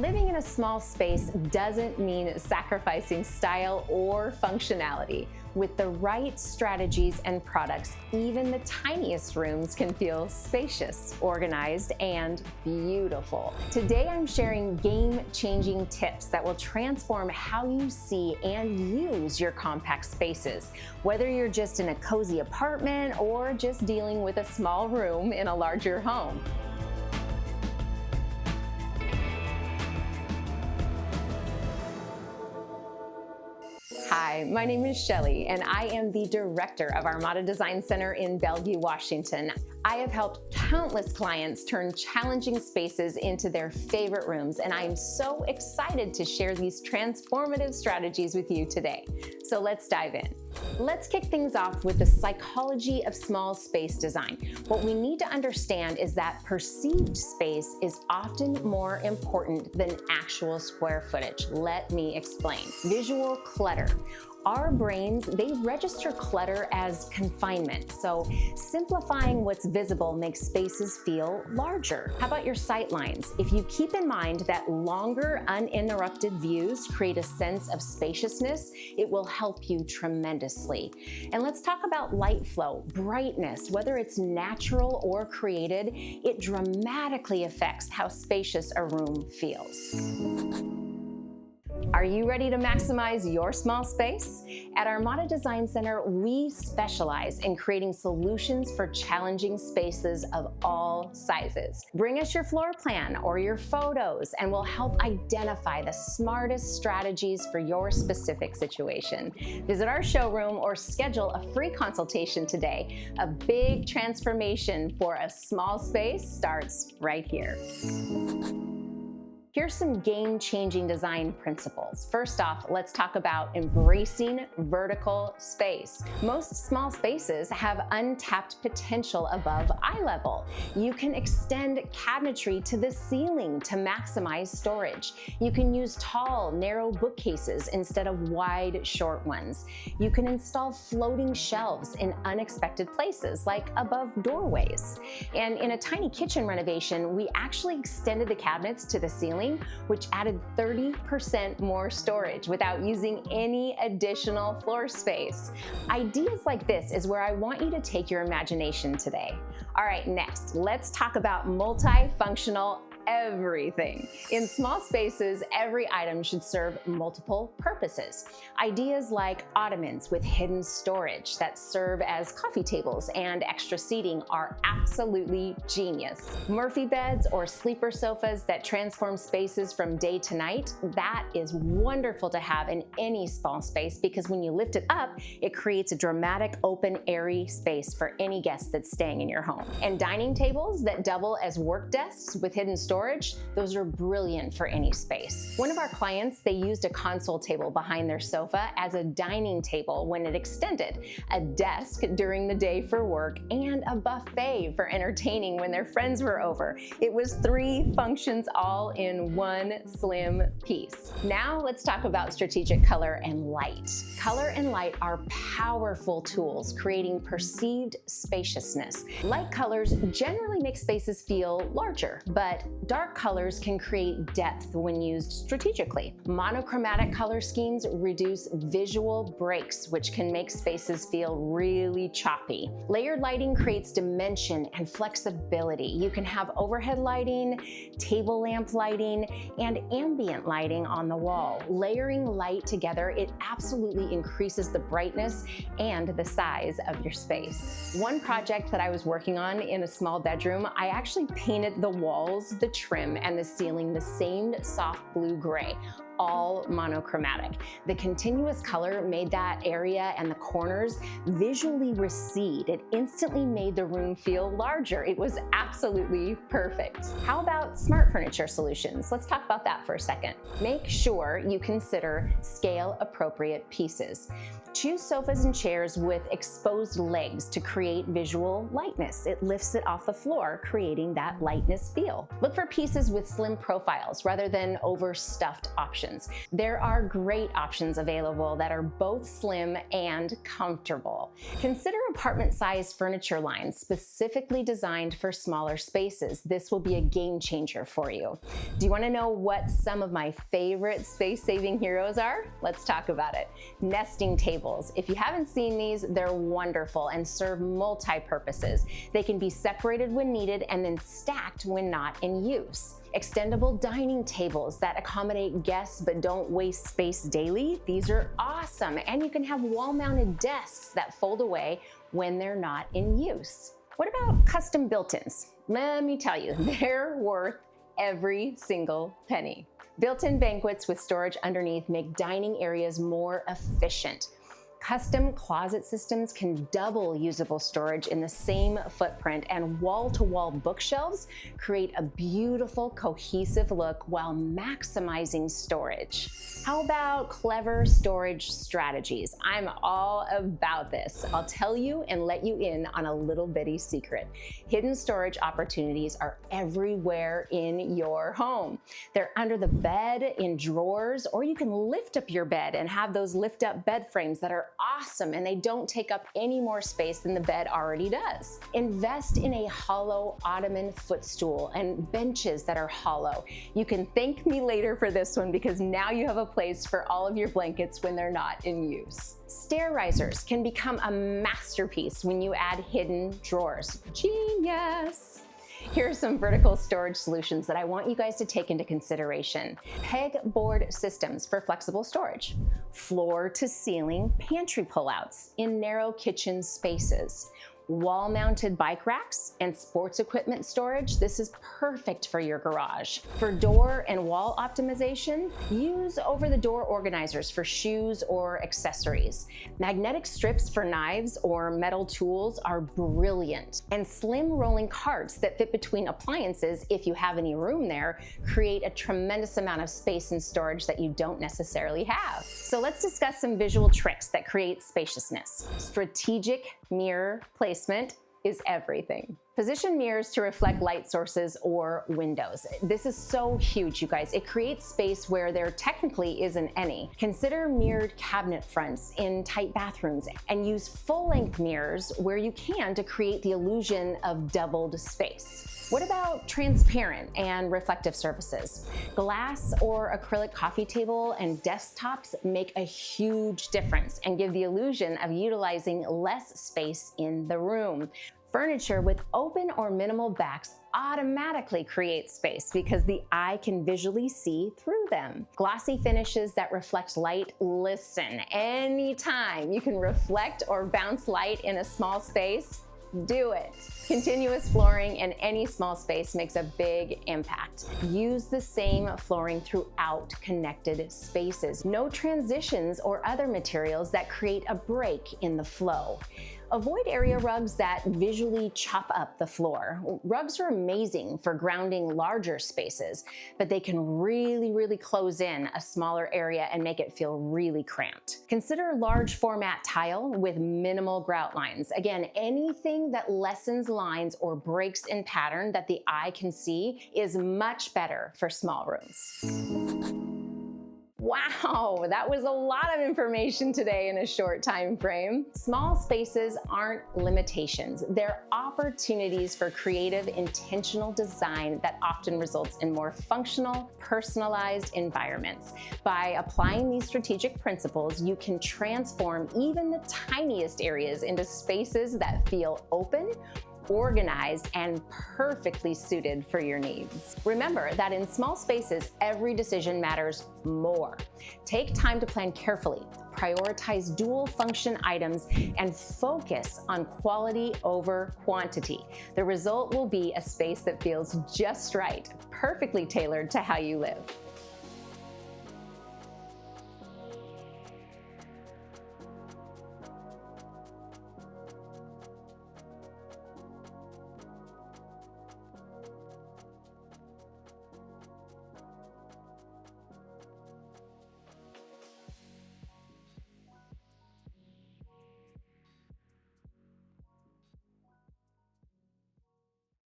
Living in a small space doesn't mean sacrificing style or functionality. With the right strategies and products, even the tiniest rooms can feel spacious, organized, and beautiful. Today, I'm sharing game-changing tips that will transform how you see and use your compact spaces, whether you're just in a cozy apartment or just dealing with a small room in a larger home. Hi, my name is Shelly, and I am the director of Armada Design Center in Bellevue, Washington. I have helped countless clients turn challenging spaces into their favorite rooms, and I am so excited to share these transformative strategies with you today. So let's dive in. Let's kick things off with the psychology of small space design. What we need to understand is that perceived space is often more important than actual square footage. Let me explain. Visual clutter. Our brains, they register clutter as confinement, so simplifying what's visible makes spaces feel larger. How about your sight lines? If you keep in mind that longer, uninterrupted views create a sense of spaciousness, it will help you tremendously. And let's talk about light flow, brightness. Whether it's natural or created, it dramatically affects how spacious a room feels. Are you ready to maximize your small space? At Armada Design Center, we specialize in creating solutions for challenging spaces of all sizes. Bring us your floor plan or your photos, and we'll help identify the smartest strategies for your specific situation. Visit our showroom or schedule a free consultation today. A big transformation for a small space starts right here. Here's some game-changing design principles. First off, let's talk about embracing vertical space. Most small spaces have untapped potential above eye level. You can extend cabinetry to the ceiling to maximize storage. You can use tall, narrow bookcases instead of wide, short ones. You can install floating shelves in unexpected places, like above doorways. And in a tiny kitchen renovation, we actually extended the cabinets to the ceiling, which added 30% more storage without using any additional floor space. Ideas like this is where I want you to take your imagination today. All right, next, let's talk about multifunctional everything. In small spaces, every item should serve multiple purposes. Ideas like ottomans with hidden storage that serve as coffee tables and extra seating are absolutely genius. Murphy beds or sleeper sofas that transform spaces from day to night, that is wonderful to have in any small space because when you lift it up, it creates a dramatic, open, airy space for any guest that's staying in your home. And dining tables that double as work desks with hidden storage, those are brilliant for any space. One of our clients, they used a console table behind their sofa as a dining table when it extended, a desk during the day for work, and a buffet for entertaining when their friends were over. It was 3 functions all in one slim piece. Now let's talk about strategic color and light. Color and light are powerful tools creating perceived spaciousness. Light colors generally make spaces feel larger, but dark colors can create depth when used strategically. Monochromatic color schemes reduce visual breaks, which can make spaces feel really choppy. Layered lighting creates dimension and flexibility. You can have overhead lighting, table lamp lighting, and ambient lighting on the wall. Layering light together, it absolutely increases the brightness and the size of your space. One project that I was working on in a small bedroom, I actually painted the walls, the trim, and the ceiling the same soft blue-gray, all monochromatic. The continuous color made that area and the corners visually recede. It instantly made the room feel larger. It was absolutely perfect. How about smart furniture solutions? Let's talk about that for a second. Make sure you consider scale-appropriate pieces. Choose sofas and chairs with exposed legs to create visual lightness. It lifts it off the floor, creating that lightness feel. Look for pieces with slim profiles rather than overstuffed options. options. There are great options available that are both slim and comfortable. Consider apartment-sized furniture lines specifically designed for smaller spaces. This will be a game changer for you. Do you want to know what some of my favorite space-saving heroes are? Let's talk about it. Nesting tables. If you haven't seen these, they're wonderful and serve multi-purposes. They can be separated when needed and then stacked when not in use. Extendable dining tables that accommodate guests but don't waste space daily. These are awesome. And you can have wall-mounted desks that fold away when they're not in use. What about custom built-ins? Let me tell you, they're worth every single penny. Built-in banquets with storage underneath make dining areas more efficient. Custom closet systems can double usable storage in the same footprint, and wall-to-wall bookshelves create a beautiful, cohesive look while maximizing storage. How about clever storage strategies? I'm all about this. I'll tell you and let you in on a little bitty secret. Hidden storage opportunities are everywhere in your home. They're under the bed, in drawers, or you can lift up your bed and have those lift-up bed frames that are awesome and they don't take up any more space than the bed already does. Invest in a hollow ottoman footstool and benches that are hollow. You can thank me later for this one because now you have a place for all of your blankets when they're not in use. Stair risers can become a masterpiece when you add hidden drawers. Genius! Here are some vertical storage solutions that I want you guys to take into consideration. Pegboard systems for flexible storage. Floor-to-ceiling pantry pullouts in narrow kitchen spaces. Wall-mounted bike racks and sports equipment storage. This is perfect for your garage. For door and wall optimization, use over-the-door organizers for shoes or accessories. Magnetic strips for knives or metal tools are brilliant. And slim rolling carts that fit between appliances, if you have any room there, create a tremendous amount of space and storage that you don't necessarily have. So let's discuss some visual tricks that create spaciousness. Strategic mirror placement is everything. Position mirrors to reflect light sources or windows. This is so huge, you guys. It creates space where there technically isn't any. Consider mirrored cabinet fronts in tight bathrooms and use full-length mirrors where you can to create the illusion of doubled space. What about transparent and reflective surfaces? Glass or acrylic coffee table and desktops make a huge difference and give the illusion of utilizing less space in the room. Furniture with open or minimal backs automatically creates space because the eye can visually see through them. Glossy finishes that reflect light. Listen, anytime you can reflect or bounce light in a small space, do it. Continuous flooring in any small space makes a big impact. Use the same flooring throughout connected spaces. No transitions or other materials that create a break in the flow. Avoid area rugs that visually chop up the floor. Rugs are amazing for grounding larger spaces, but they can really close in a smaller area and make it feel really cramped. Consider large format tile with minimal grout lines. Again, anything that lessens lines or breaks in pattern that the eye can see is much better for small rooms. Wow, that was a lot of information today in a short time frame. Small spaces aren't limitations. They're opportunities for creative, intentional design that often results in more functional, personalized environments. By applying these strategic principles, you can transform even the tiniest areas into spaces that feel open, organized, and perfectly suited for your needs. Remember that in small spaces, every decision matters more. Take time to plan carefully, prioritize dual function items, and focus on quality over quantity. The result will be a space that feels just right, perfectly tailored to how you live.